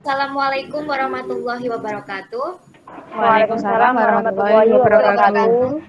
Assalamualaikum warahmatullahi wabarakatuh. Waalaikumsalam warahmatullahi wabarakatuh.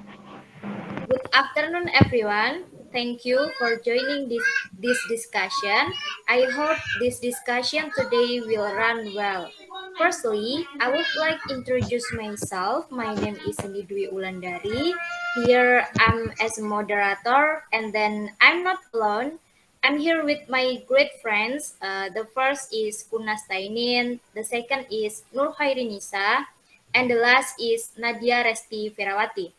Good afternoon, everyone. Thank you for joining this discussion. I hope this discussion today will run well. Firstly, I would like to introduce myself. My name is Sindi Duwi Ulandari. Here I'm as a moderator, and then I'm not alone. I'm here with my great friends. The first is Kun Nastainin, the second is Nur Khoirin Nisa, and the last is Nadya, Resti, Verawaty.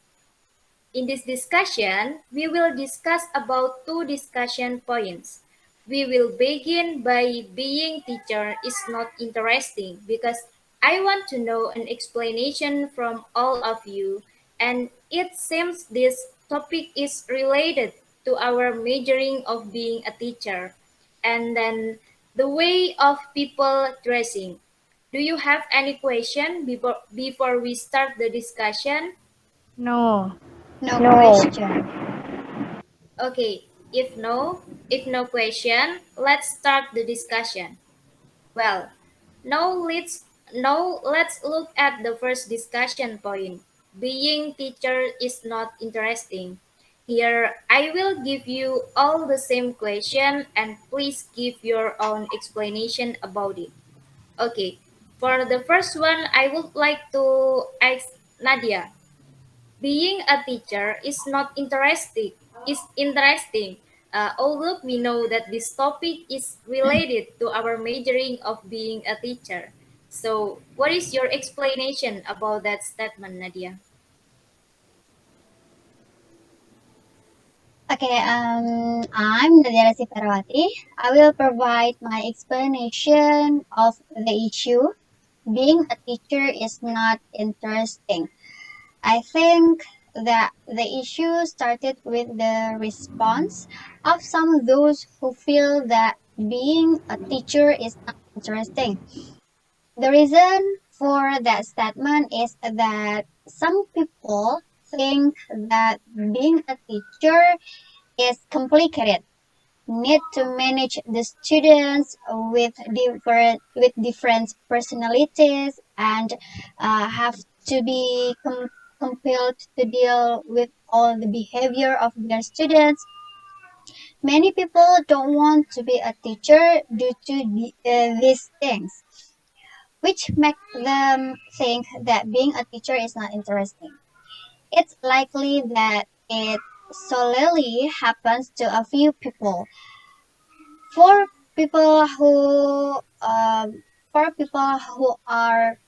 In this discussion, we will discuss about two discussion points. We will begin by being teacher is not interesting because I want to know an explanation from all of you, and it seems this topic is related to our majoring of being a teacher. And then the way of people dressing. Do you have any question before we start the discussion? No. No question. Okay, if no question, let's start the discussion. Well, now let's look at the first discussion point. Being teacher is not interesting. Here, I will give you all the same question and please give your own explanation about it. Okay, for the first one, I would like to ask Nadya. Being a teacher is not interesting. Is interesting. Although we know that this topic is related to our majoring of being a teacher. So, what is your explanation about that statement, Nadia? Okay, I'm Nadya Verawaty. I will provide my explanation of the issue. Being a teacher is not interesting. I think that the issue started with the response of some of those who feel that being a teacher is not interesting. The reason for that statement is that some people think that being a teacher is complicated. Need to manage the students with different personalities and have to be compelled to deal with all the behavior of their students. Many people don't want to be a teacher due to these things, which make them think that being a teacher is not interesting. It's likely that it solely happens to a few people. For people who for people who are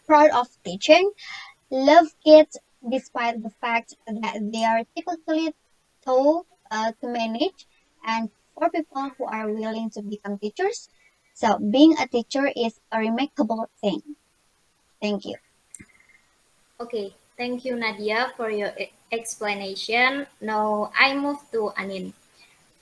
proud of teaching, love kids despite the fact that they are typically told to manage, and for people who are willing to become teachers. So being a teacher is a remarkable thing. Thank you. Okay, thank you, Nadia, for your explanation. Now I move to Anin.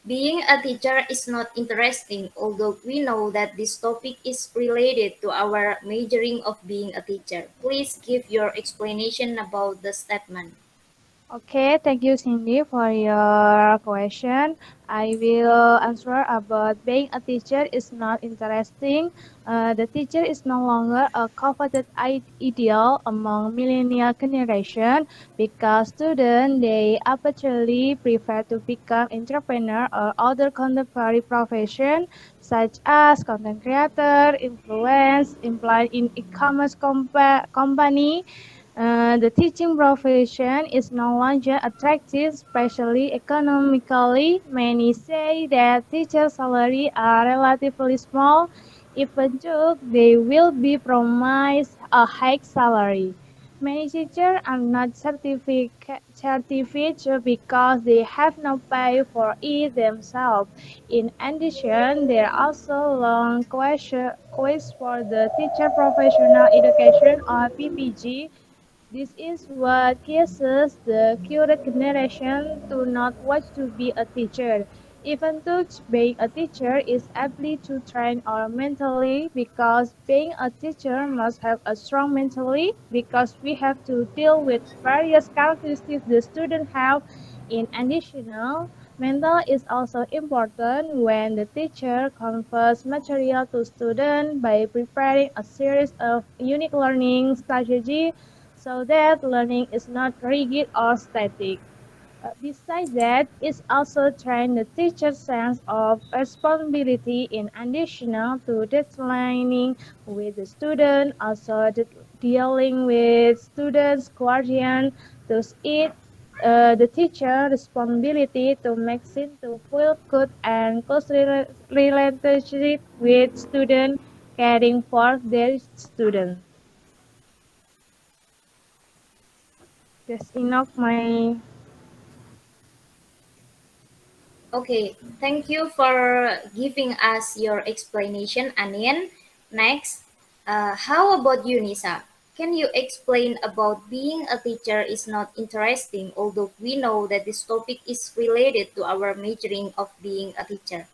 Being a teacher is not interesting, although we know that this topic is related to our majoring of being a teacher. Please give your explanation about the statement. Okay, thank you, Cindy, for your question. I will answer about being a teacher is not interesting. The teacher is no longer a coveted ideal among millennial generation because students they actually prefer to become entrepreneur or other contemporary profession such as content creator, influence, employed in e-commerce company. The teaching profession is no longer attractive, especially economically. Many say that teacher salaries are relatively small, even though they will be promised a high salary. Many teachers are not certified because they have no pay for it themselves. In addition, there are also long quests for the teacher professional education or PPG. This is what causes the current generation to not want to be a teacher. Even though being a teacher is able to train our mentally because being a teacher must have a strong mentally because we have to deal with various characteristics the student have in additional Mental is also important when the teacher confers material to students by preparing a series of unique learning strategies so that learning is not rigid or static. Besides that, it also trains the teacher's sense of responsibility in addition to dealing with the student, also dealing with students' guardian. Thus, the teacher responsibility to make it to feel good and close relationship with students, caring for their students. That's enough my. Okay, thank you for giving us your explanation, Anin. Next, how about you, Nisa? Can you explain about being a teacher is not interesting, although we know that this topic is related to our majoring of being a teacher?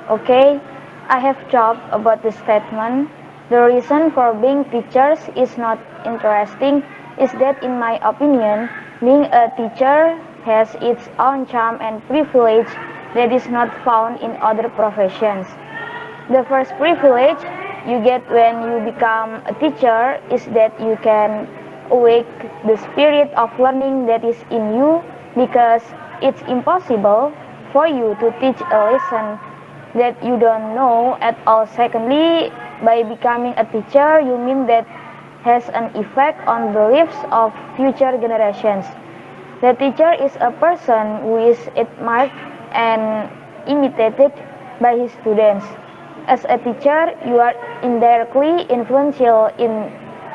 Okay, I have talked about this statement. The reason for being teachers is not interesting is that in my opinion, being a teacher has its own charm and privilege that is not found in other professions. The first privilege you get when you become a teacher is that you can awake the spirit of learning that is in you because it's impossible for you to teach a lesson that you don't know at all. Secondly, by becoming a teacher, you mean that has an effect on the lives of future generations. The teacher is a person who is admired and imitated by his students. As a teacher, you are indirectly influential in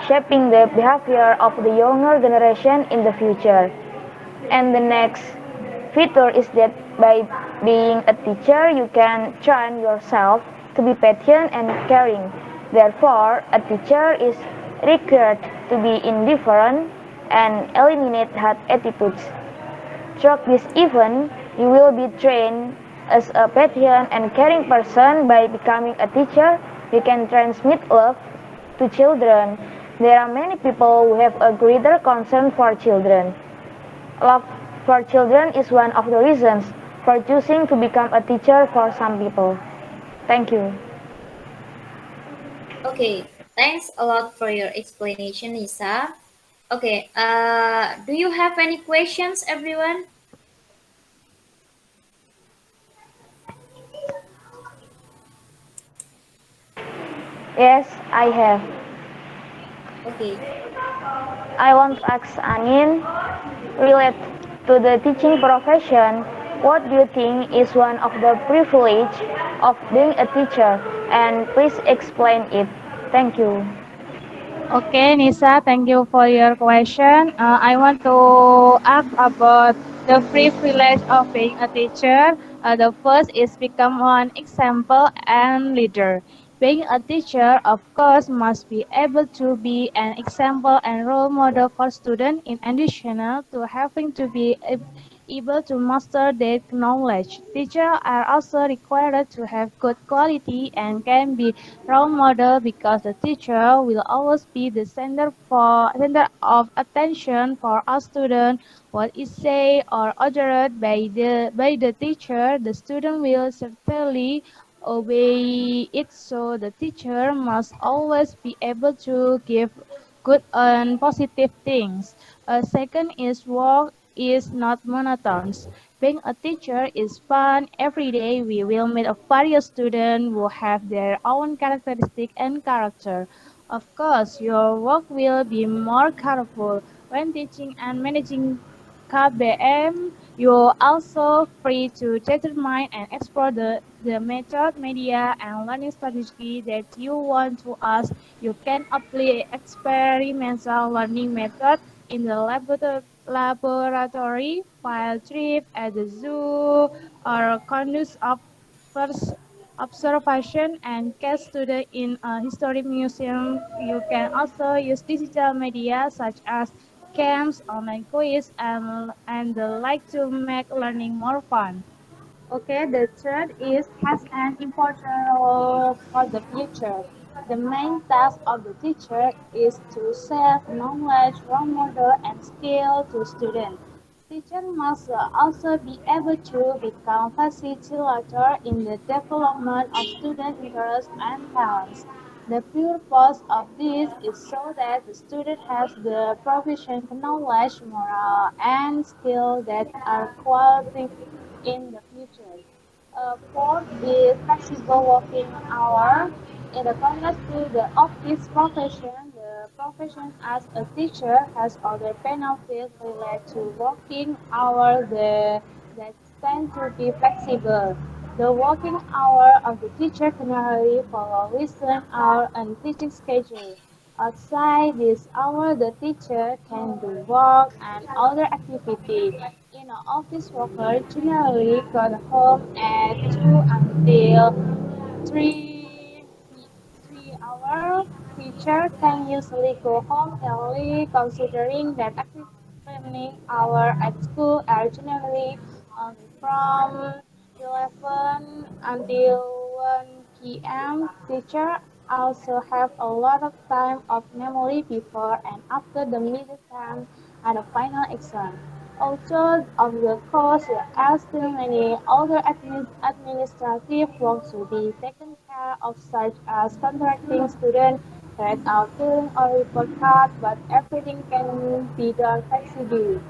shaping the behavior of the younger generation in the future. And the next feature is that by being a teacher, you can train yourself to be patient and caring. Therefore, a teacher is required to be indifferent and eliminate hard attitudes. Throughout this event, you will be trained as a patient and caring person. By becoming a teacher. You can transmit love to children. There are many people who have a greater concern for children. Love for children is one of the reasons for choosing to become a teacher for some people. Thank you. Okay, thanks a lot for your explanation, Nisa. Okay, do you have any questions, everyone? Yes, I have. Okay. I want to ask Anin, relate to the teaching profession, what do you think is one of the privilege of being a teacher? And please explain it. Thank you. Okay, Nisa, thank you for your question. I want to ask about the privilege of being a teacher. The first is become one example and leader. Being a teacher, of course, must be able to be an example and role model for students in addition to having to be able to master their knowledge. Teachers are also required to have good quality and can be role model because the teacher will always be the center of attention for a student. What is said or ordered by the teacher, the student will certainly obey it. So the teacher must always be able to give good and positive things. Second is work is not monotonous. Being a teacher is fun. Every day we will meet a various students who have their own characteristic and character. Of course, your work will be more careful when teaching and managing KBM. You're also free to determine and explore the method, media, and learning strategy that you want to ask. You can apply experimental learning method in the laboratory, field trip at the zoo, or conduct of first observation and case study in a historic museum. You can also use digital media such as camps, online quiz, and the like to make learning more fun. Okay, the third is has an important role for the future. The main task of the teacher is to share knowledge, role model, and skill to students. Teacher must also be able to become facilitator in the development of student interests and talents. The purpose of this is so that the student has the proficient knowledge, moral, and skill that are quality in the future. Fourth is flexible working hour. In the contrast to the office profession, the profession as a teacher has other benefits related to working hours that tend to be flexible. The working hour of the teacher generally follow lesson hour and teaching schedule. Outside this hour, the teacher can do work and other activities. In an office worker generally got home at 2 until 3 3 hour. Teacher can usually go home early considering that active learning hours at school are generally only from 11 until 1 p.m. Teacher also have a lot of time of memory before and after the midterm and the final exam. Also, of the course, there are still many other administrative work to be taken care of, such as contracting students, write out filling or report card, but everything can be done flexibly.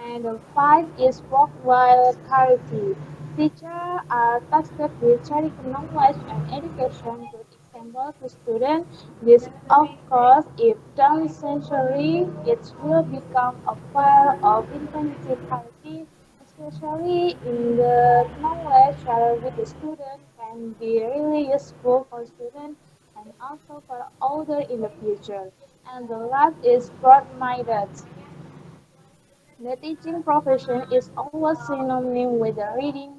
And five is worthwhile charity. Teachers are tasked with sharing knowledge and education good example to students. This, of course, if done essentially, it will become a file of infinite charity, especially in the knowledge shared with the student can be really useful for students and also for others in the future. And the last is broad-minded. The teaching profession is always synonymous with the reading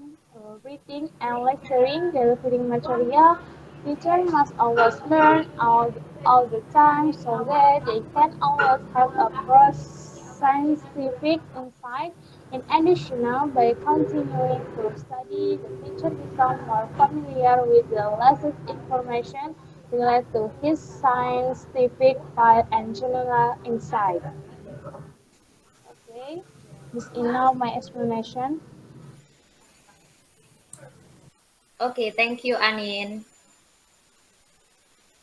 and lecturing, delivering material. Teachers must always learn all the time so that they can always have a broad scientific insight. In addition, by continuing to study, the teacher becomes more familiar with the latest information related to his scientific field and general insight. Okay, this is now my explanation. Okay, thank you, Anin.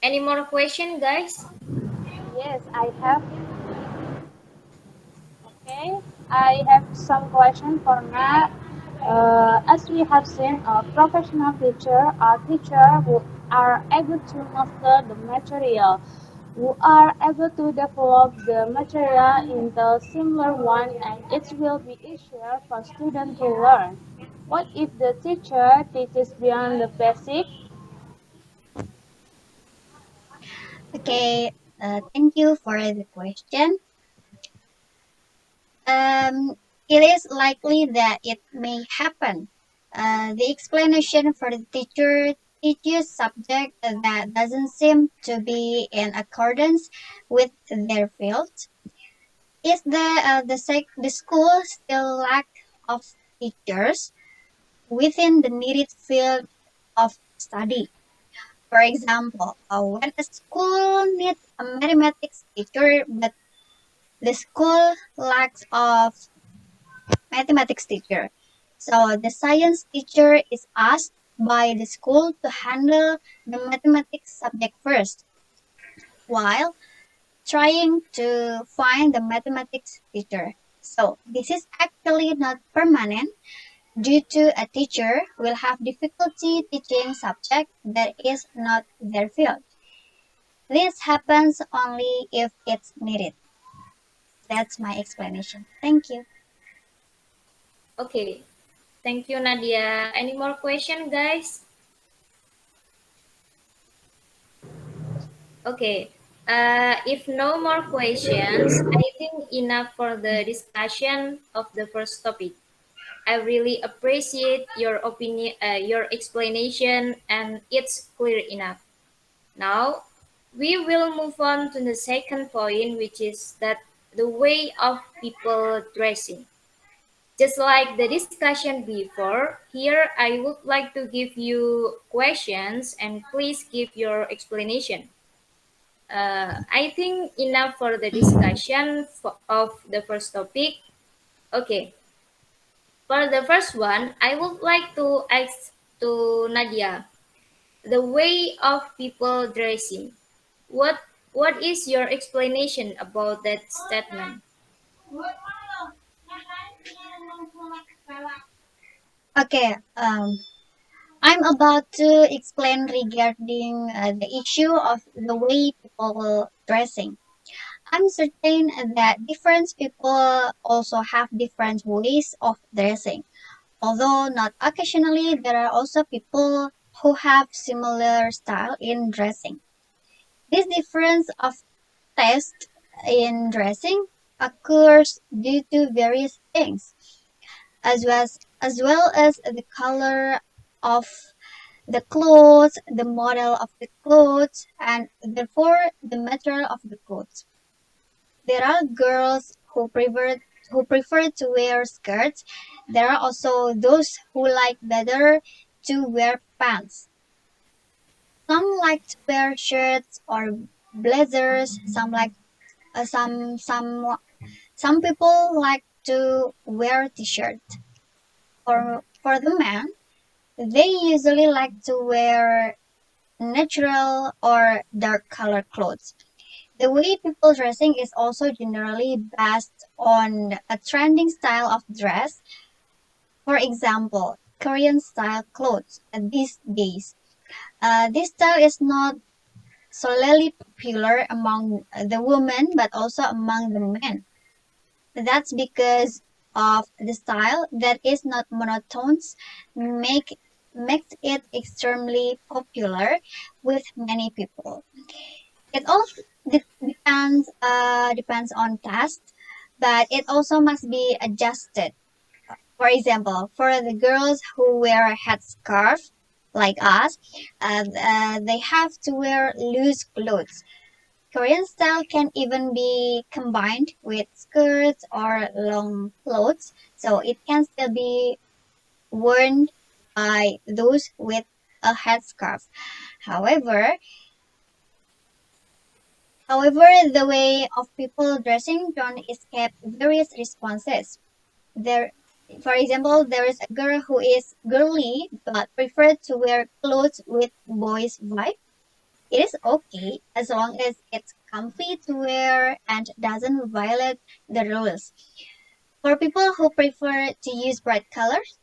Any more question, guys? Yes, I have. Okay, I have some question for now. As we have seen, a professional teacher are teachers who are able to master the material, who are able to develop the material into similar one, and it will be easier for students to learn. What if the teacher teaches beyond the basic? Okay, thank you for the question. It is likely that it may happen. The explanation for the teacher teaches subject that doesn't seem to be in accordance with their field. Is the school still lack of teachers within the needed field of study? For example, when a school needs a mathematics teacher, but the school lacks of mathematics teacher. So the science teacher is asked by the school to handle the mathematics subject first, while trying to find the mathematics teacher. So this is actually not permanent due to a teacher will have difficulty teaching subject that is not their field. This happens only if it's needed. That's my explanation. Thank you. Okay, thank you, Nadia. Any more question, guys? Okay. If no more questions, I think enough for the discussion of the first topic. I really appreciate your opinion, your explanation, and it's clear enough. Now, we will move on to the second point, which is that the way of people dressing. Just like the discussion before, here I would like to give you questions and please give your explanation. I think enough for the discussion of the first topic. Okay, for the first one, I would like to ask to Nadia the way of people dressing. What what is your explanation about that statement? Okay, I'm about to explain regarding the issue of the way people dressing. I'm certain that different people also have different ways of dressing. Although not occasionally, there are also people who have similar style in dressing. This difference of taste in dressing occurs due to various things, as well as the color of the clothes, the model of the clothes, and therefore the material of the clothes. There are girls who prefer to wear skirts. There are also those who like better to wear pants. Some like to wear shirts or blazers. Some people like to wear t-shirt. For the men, they usually like to wear natural or dark color clothes. The way people dressing is also generally based on a trending style of dress. For example, Korean style clothes these days. This style is not solely popular among the women but also among the men. That's because of the style that is not monotone make makes it extremely popular with many people. It all depends on taste, but it also must be adjusted. For example, for the girls who wear a headscarf, like us, they have to wear loose clothes. Korean style can even be combined with skirts or long clothes, so it can still be worn by those with a headscarf. However, However, the way of people dressing don't escape various responses. There, for example, there is a girl who is girly but prefers to wear clothes with boys' vibe. It is okay as long as it's comfy to wear and doesn't violate the rules. For people who prefer to use bright colors,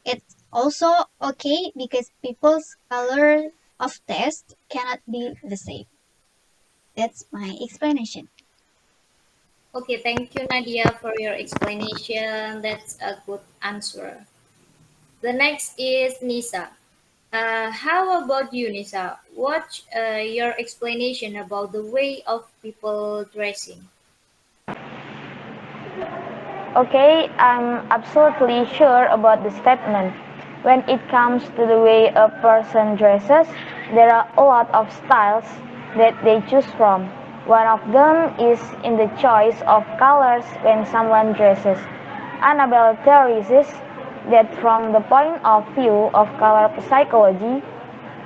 it's also okay because people's color of taste cannot be the same. That's my explanation. Okay, thank you Nadia for your explanation. That's a good answer. The next is Nisa. How about you, Nisa? What's your explanation about the way of people dressing? Okay, I'm absolutely sure about the statement. When it comes to the way a person dresses, there are a lot of styles that they choose from. One of them is in the choice of colors when someone dresses. Annabelle theorizes that from the point of view of color psychology,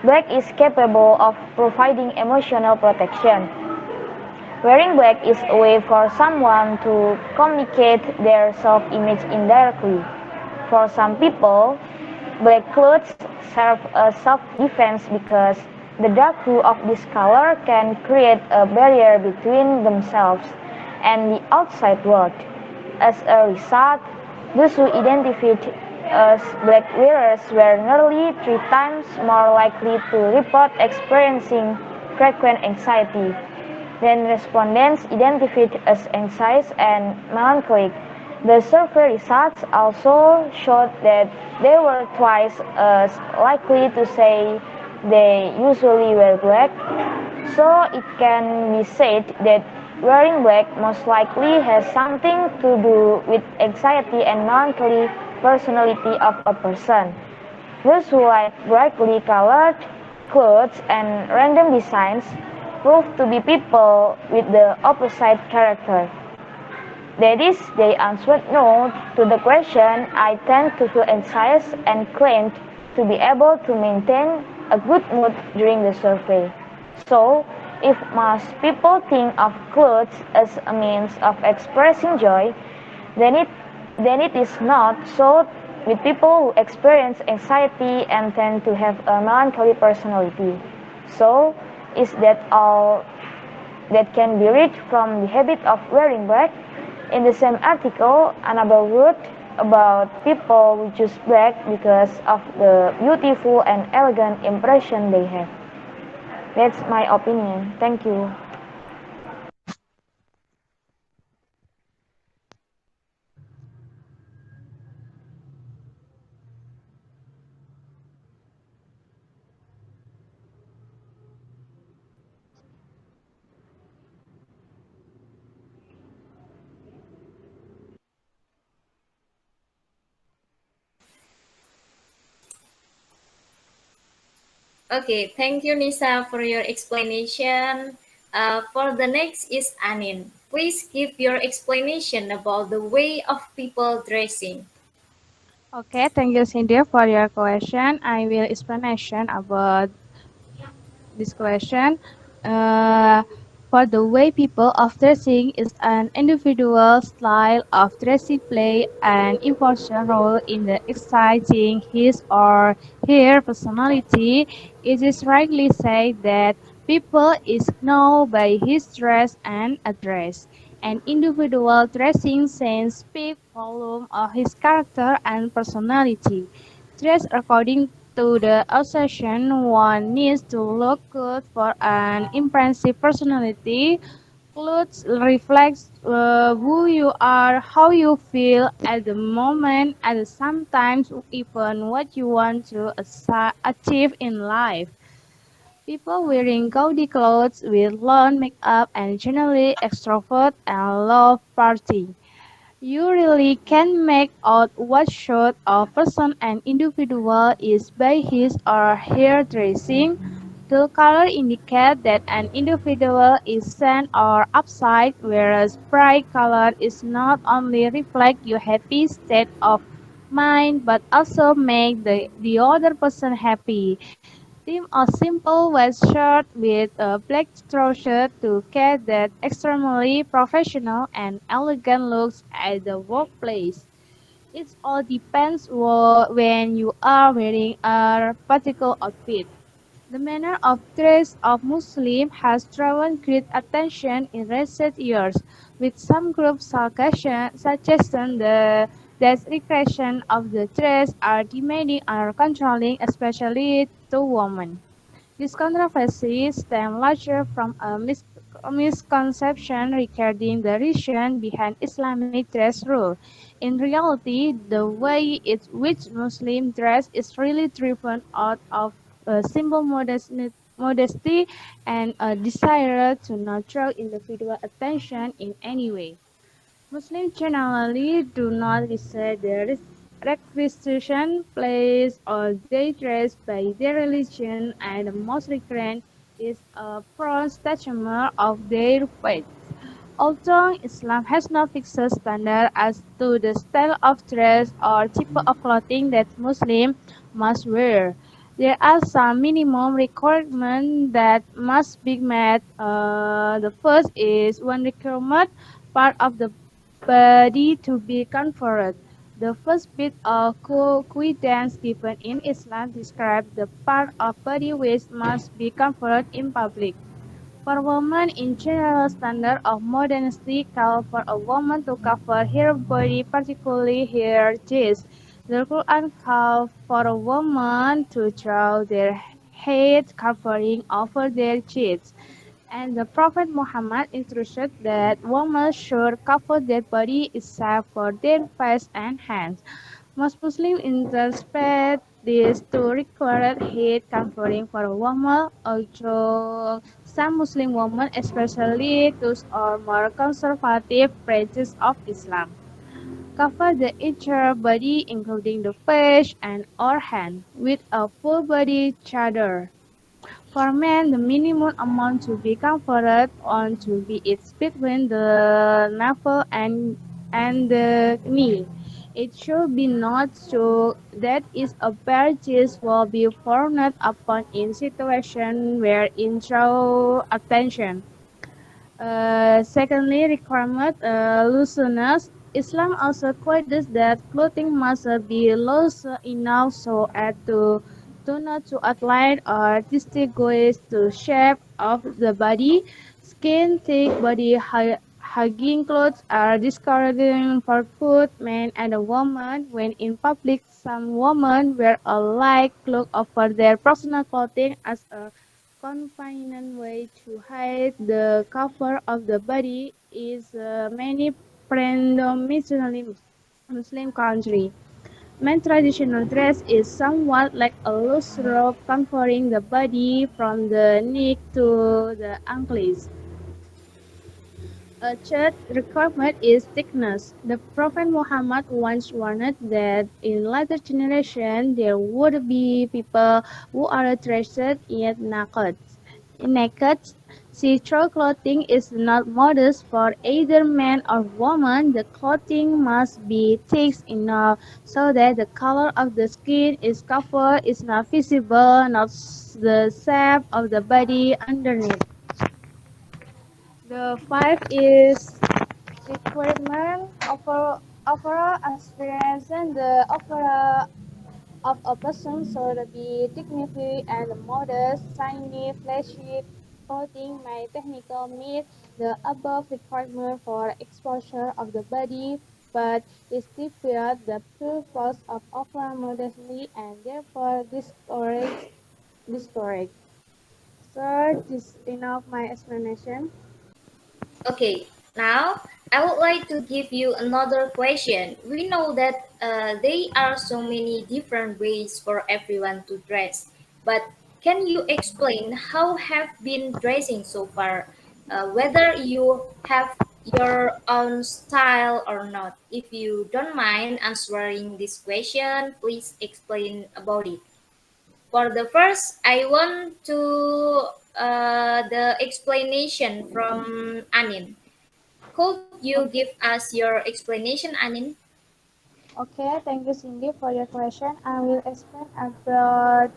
black is capable of providing emotional protection. Wearing black is a way for someone to communicate their self-image indirectly. For some people, black clothes serve as self-defense because the dark hue of this color can create a barrier between themselves and the outside world. As a result, those who identified as black wearers were nearly 3 times more likely to report experiencing frequent anxiety than respondents identified as anxious and melancholic. The survey results also showed that they were twice as likely to say they usually wear black, so it can be said that wearing black most likely has something to do with anxiety and melancholy personality of a person. Those who like brightly colored clothes and random designs prove to be people with the opposite character. That is, they answered no to the question. I tend to feel anxious and claimed to be able to maintain a good mood during the survey. So, if most people think of clothes as a means of expressing joy, then it then it is not so with people who experience anxiety and tend to have a melancholy personality. So, is that all that can be read from the habit of wearing black? In the same article, Annabelle wrote about people who choose black because of the beautiful and elegant impression they have. That's my opinion. Thank you. Okay, thank you, Nisa, for your explanation. For the next is Anin. Please give your explanation about the way of people dressing. Okay, thank you, Cindy, for your question. I will explanation about this question. Uh, for the way people of dressing is an individual style of dressing play an important role in the exciting his or her personality. It is rightly said that people is known by his dress and address. An individual dressing sense speak volume of his character and personality. Dress according to the assertion one needs to look good for an impressive personality. Clothes reflects who you are, how you feel at the moment, and sometimes even what you want to achieve in life. People wearing gaudy clothes with long makeup and generally extrovert and love partying. You really can make out what sort of person an individual is by his or her dressing. The color indicate that an individual is sad or upset, whereas bright color is not only reflect your happy state of mind but also make the other person happy. Team a simple white shirt with a black trouser to get that extremely professional and elegant looks at the workplace. It all depends when you are wearing a particular outfit. The manner of dress of Muslims has drawn great attention in recent years, with some groups suggesting that recreation of the dress are demanding or controlling, especially to women. This controversy stems largely from a misconception regarding the reason behind Islamic dress rule. In reality, the way in which Muslims dress is really driven out of a simple modesty and a desire to not draw individual attention in any way. Muslims generally do not receive the requisition placed on their dress by their religion, and the most recurrent is a prone statement of their faith. Although Islam has no fixed standard as to the style of dress or type of clothing that Muslims must wear, there are some minimum requirements that must be met. The first is one requirement part of the body to be converted. The first bit of guidance given in Islam describes the part of body which must be covered in public. For women in general, standard of modesty call for a woman to cover her body, particularly her chest. The Quran calls for a woman to draw their head covering over their cheeks. And the Prophet Muhammad instructed that women should cover their body except for their face and hands. Most Muslims interpret this to require head covering for a woman, although some Muslim women, especially those are more conservative branches of Islam, cover the entire body including the face and or hand with a full body chador. For men, the minimum amount to be converted on to be is between the navel and the knee. It should be noted so that is a purchase will be frowned upon in situation where in draw attention. Secondly, requirement looseness. Islam also quotes that clothing must be loose enough so as to not to outline or distinguish the shape of the body. Skin thick body hugging clothes are discouraging for both men and women. When in public, some women wear a light cloak over their personal clothing as a convenient way to hide the cover of the body is many predominantly Muslim country. Men's traditional dress is somewhat like a loose robe covering the body from the neck to the ankles. A third requirement is thickness. The Prophet Muhammad once warned that in later generation there would be people who are dressed yet naked. Naked, see-through clothing is not modest for either man or woman. The clothing must be thick enough so that the color of the skin is covered is not visible, not the shape of the body underneath. The five is requirement overall experience and the overall of a person should be dignified and modest, shiny, flashy clothing may technically meet the above requirement for exposure of the body, but it defeats the purpose of overall modesty and therefore discourage. So this is enough my explanation. Okay, now I would like to give you another question. We know that there are so many different ways for everyone to dress, but can you explain how have been dressing so far? Whether you have your own style or not. If you don't mind answering this question, please explain about it. For the first, I want to the explanation from Anin. Could you give us your explanation, Anin? Okay, thank you, Cindy, for your question. I will explain about.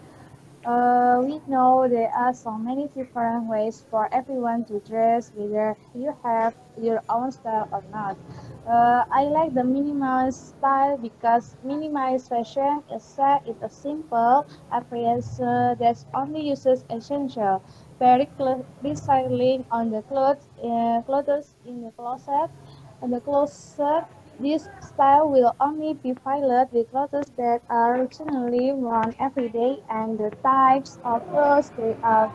We know there are so many different ways for everyone to dress, whether you have your own style or not. I like the minimalist style because minimalist fashion is set in a simple appearance that only uses essential, very precisely on the clothes in the closet. And the closet, this style will only be piloted with clothes that are routinely worn every day and the types of clothes they are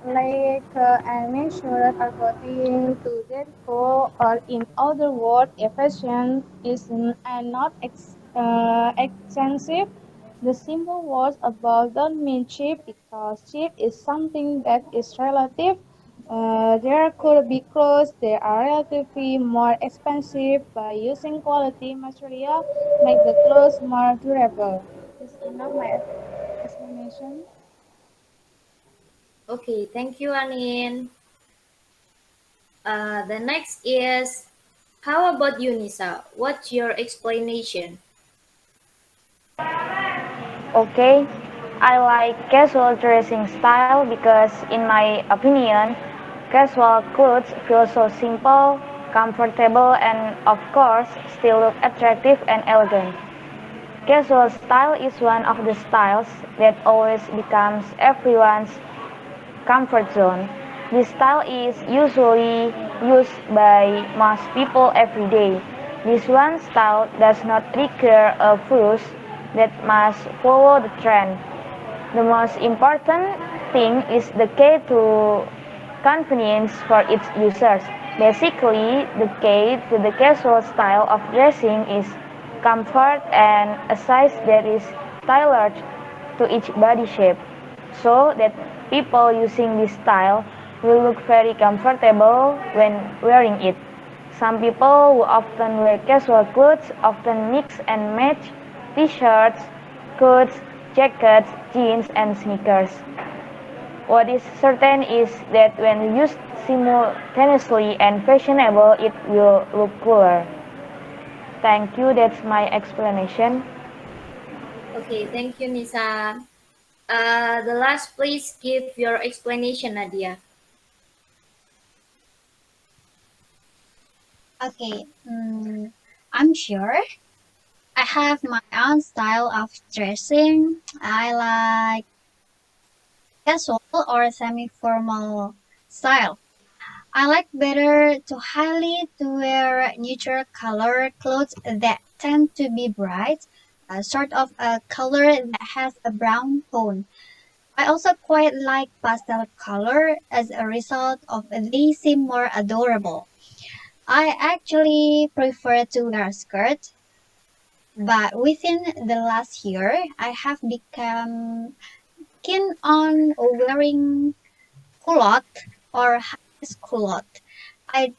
like and make sure according to their goal or in other words, a fashion is and not expensive. The simple words above don't mean cheap because cheap is something that is relative. There could be clothes that are relatively more expensive by using quality material, make the clothes more durable. This is enough my explanation. Okay, thank you, Anin. The next is, how about you, Nisa? What's your explanation? Okay, I like casual dressing style because, in my opinion, casual clothes feel so simple, comfortable, and of course, still look attractive and elegant. Casual style is one of the styles that always becomes everyone's comfort zone. This style is usually used by most people every day. This one style does not require a fuse that must follow the trend. The most important thing is the key to convenience for its users. Basically, the key to the casual style of dressing is comfort and a size that is tailored to each body shape, so that people using this style will look very comfortable when wearing it. Some people who often wear casual clothes often mix and match t-shirts, coats, jackets, jeans, and sneakers. What is certain is that when used simultaneously and fashionable, it will look cooler. Thank you, that's my explanation. Okay, thank you, Nisa. The last, please give your explanation, Nadia. Okay. I'm sure I have my own style of dressing. I like casual or semi-formal style. I like better to highly to wear neutral color clothes that tend to be bright, sort of a color that has a brown tone. I also quite like pastel color as a result of they seem more adorable. I actually prefer to wear a skirt, but within the last year, I have become keen on wearing culotte or high culotte. I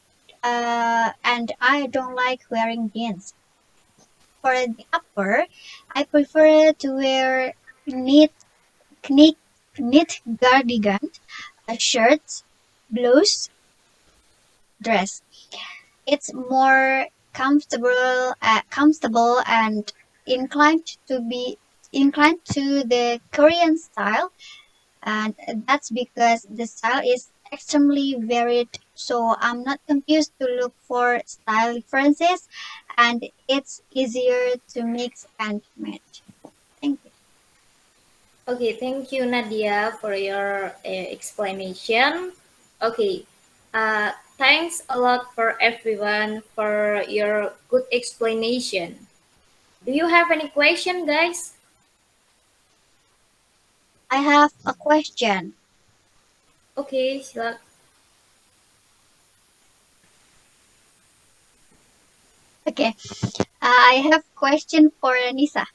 and I don't like wearing jeans. For the upper, I prefer to wear knit knit knit cardigan, a shirt, blouse, dress. It's more comfortable and inclined to be inclined to the Korean style, and that's because the style is extremely varied. So I'm not confused to look for style differences, and it's easier to mix and match. Thank you. Okay, thank you, Nadia, for your explanation. Okay, thanks a lot for everyone for your good explanation. Do you have any question, guys? I have a question. Okay, silakan. Okay, I have question for Nisa.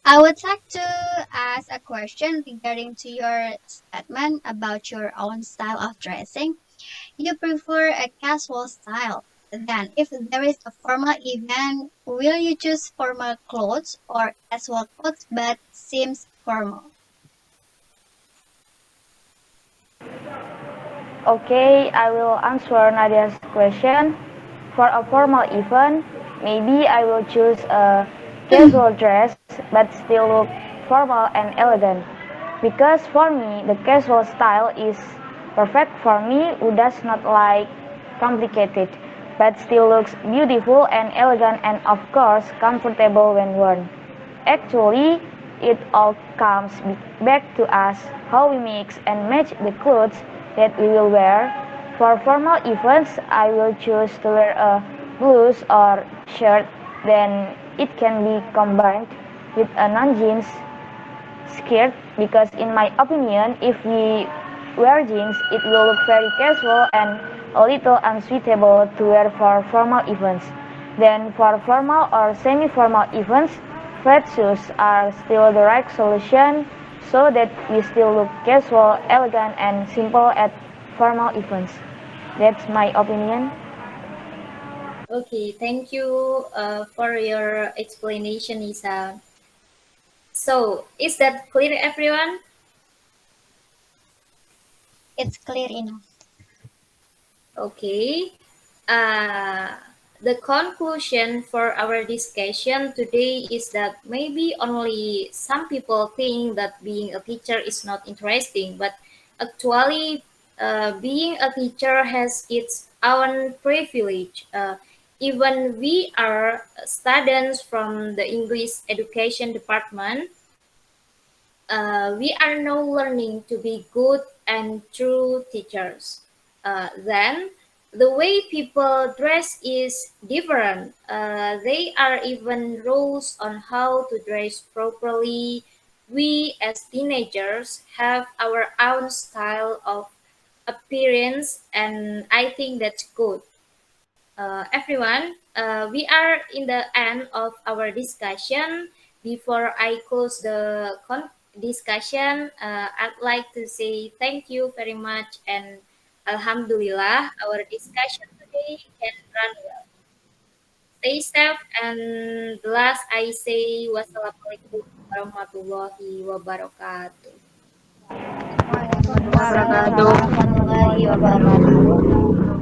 I would like to ask a question regarding to your statement about your own style of dressing. You prefer a casual style. Then, if there is a formal event, will you choose formal clothes or casual clothes but seems formal? Okay, I will answer Nadia's question. For a formal event, maybe I will choose a casual dress but still look formal and elegant. Because for me, the casual style is perfect for me who does not like complicated, but still looks beautiful and elegant and of course comfortable when worn. Actually, it all comes back to us how we mix and match the clothes that we will wear. For formal events, I will choose to wear a blouse or shirt, then it can be combined with a non-jeans skirt because in my opinion if we wear jeans it will look very casual and a little unsuitable to wear for formal events. Then for formal or semi-formal events, flat shoes are still the right solution so that we still look casual, elegant and simple at formal events. That's my opinion. Okay, thank you for your explanation, Isa. So, is that clear, everyone? It's clear enough. Okay. Uh, the conclusion for our discussion today is that maybe only some people think that being a teacher is not interesting, but actually, being a teacher has its own privilege. Even we are students from the English education department, we are now learning to be good and true teachers. Then, the way people dress is different. There are even rules on how to dress properly. We, as teenagers, have our own style of appearance, and I think that's good. Everyone, we are in the end of our discussion. Before I close the discussion, I'd like to say thank you very much and Alhamdulillah, our discussion today can run well. Stay safe and the last I say wassalamualaikum warahmatullahi wabarakatuh. Waalaikumsalam Waalaikumsalam warahmatullahi warahmatullahi wabarakatuh. wabarakatuh.